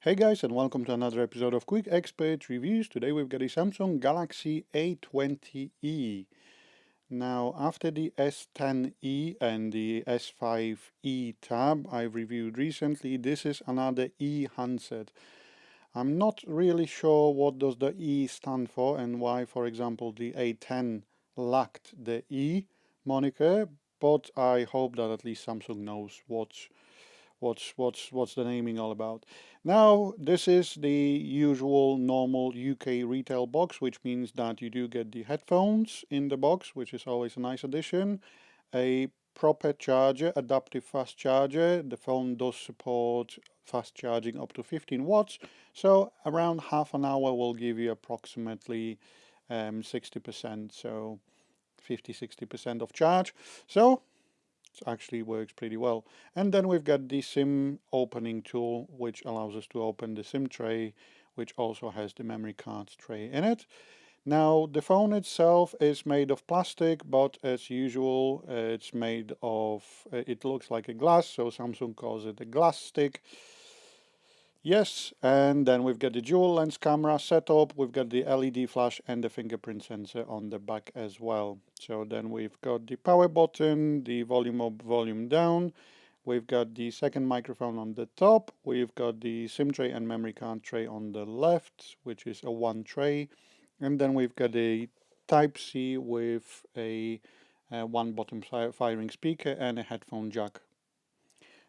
Hey guys, and welcome to another episode of Quick Expert Reviews. Today we've got a Samsung Galaxy A20e. Now, after the S10e and the S5e tab I've reviewed recently, this is another E handset. I'm not really sure what does the E stand for and why, for example, the A10 lacked the E moniker, but I hope that at least Samsung knows what's the naming all about. Now, this is the usual normal UK retail box, which means that you do get the headphones in the box, which is always a nice addition, a proper charger, adaptive fast charger. The phone does support fast charging up to 15 watts, so around half an hour will give you approximately 60%, so 50-60% of charge. So actually works pretty well. And then we've got the SIM opening tool, which allows us to open the SIM tray, which also has the memory card tray in it. Now, the phone itself is made of plastic, but as usual, it's made of, it looks like a glass, so Samsung calls it a glass stick. Yes, and then we've got the dual lens camera setup, we've got the LED flash and the fingerprint sensor on the back as well. So then we've got the power button, the volume up, volume down, we've got the second microphone on the top, we've got the SIM tray and memory card tray on the left, which is a one tray, and then we've got a Type-C with a one bottom firing speaker and a headphone jack.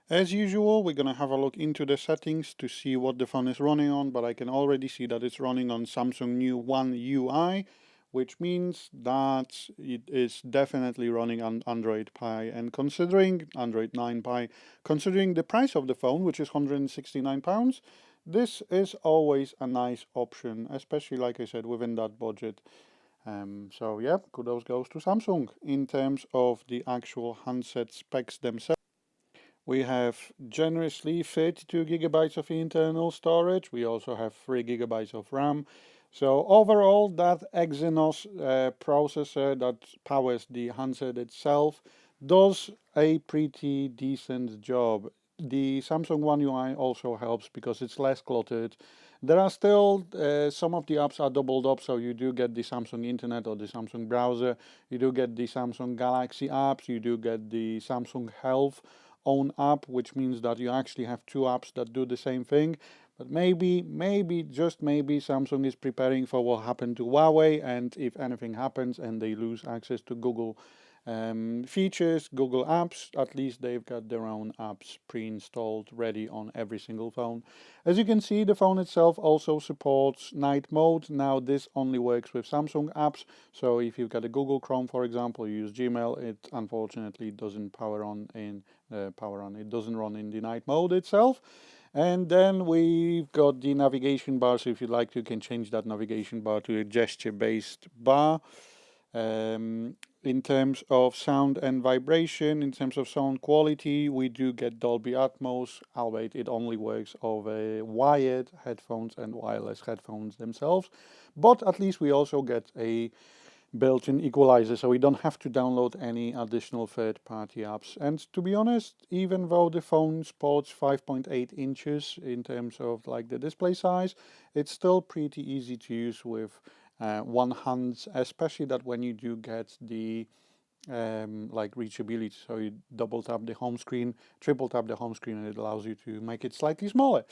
As usual, we're going to have a look into the settings to see what the phone is running on, but I can already see that it's running on Samsung new One UI, which means that it is definitely running on Android Pie. And considering Android 9 Pie, considering the price of the phone, which is £169, this is always a nice option, especially like I said, within that budget. So yeah, kudos goes to Samsung. In terms of the actual handset specs themselves, we have generously 32 gigabytes of internal storage. We also have 3 gigabytes of RAM. So overall, that Exynos processor that powers the handset itself does a pretty decent job. The Samsung One UI also helps because it's less cluttered. There are still some of the apps are doubled up, so you do get the Samsung Internet or the Samsung browser. You do get the Samsung Galaxy apps. You do get the Samsung Health own app, which means that you actually have two apps that do the same thing. But maybe, just maybe, Samsung is preparing for what happened to Huawei, and if anything happens and they lose access to Google features, Google apps, at least they've got their own apps pre-installed ready on every single phone. As you can see, the phone itself also supports night mode. Now this only works with Samsung apps, so if you've got a Google Chrome, for example, you use Gmail, it unfortunately doesn't it doesn't run in the night mode itself. And then we've got the navigation bar, so if you'd like to, you can change that navigation bar to a gesture-based bar. In terms of sound and vibration, in terms of sound quality, we do get Dolby Atmos, albeit it only works over wired headphones and wireless headphones themselves. But at least we also get a built-in equalizer, so we don't have to download any additional third-party apps. And to be honest, even though the phone sports 5.8 inches in terms of like the display size, it's still pretty easy to use with one hand, especially that when you do get the like reachability, so you double tap the home screen, triple tap the home screen, and it allows you to make it slightly smaller.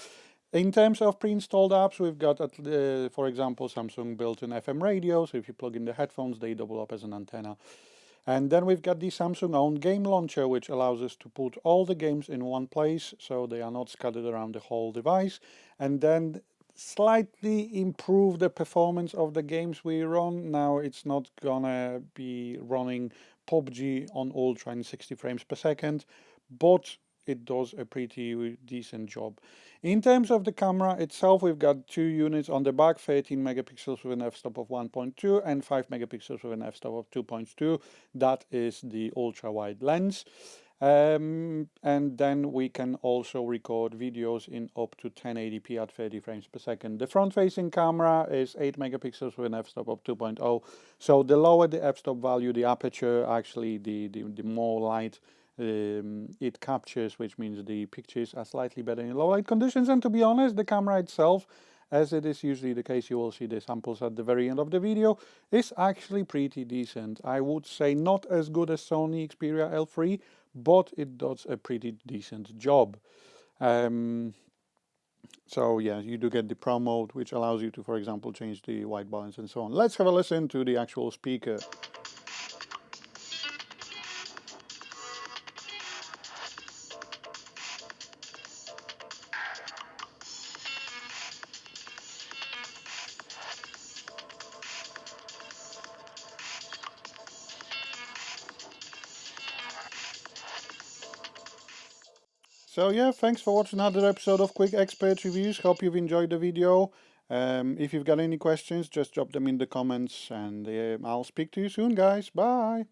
In terms of pre-installed apps, we've got, for example, Samsung built-in FM radio, so if you plug in the headphones, they double up as an antenna. And then we've got the Samsung own game launcher, which allows us to put all the games in one place, so they are not scattered around the whole device. And then slightly improve the performance of the games we run. Now it's not gonna be running PUBG on ultra in 60 frames per second, but it does a pretty decent job. In terms of the camera itself, we've got two units on the back, 13 megapixels with an f-stop of 1.2 and 5 megapixels with an f-stop of 2.2. That is the ultra wide lens. And then we can also record videos in up to 1080p at 30 frames per second. The front-facing camera is 8 megapixels with an f-stop of 2.0. So the lower the f-stop value, the aperture, actually the more light it captures, which means the pictures are slightly better in low light conditions. And to be honest, the camera itself, as it is usually the case, you will see the samples at the very end of the video, is actually pretty decent. I would say not as good as Sony Xperia L3, but it does a pretty decent job. So yeah, you do get the Pro mode, which allows you to, for example, change the white balance and so on. Let's have a listen to the actual speaker. So yeah, thanks for watching another episode of Quick Expert Reviews. Hope you've enjoyed the video. If you've got any questions, just drop them in the comments, and I'll speak to you soon, guys. Bye.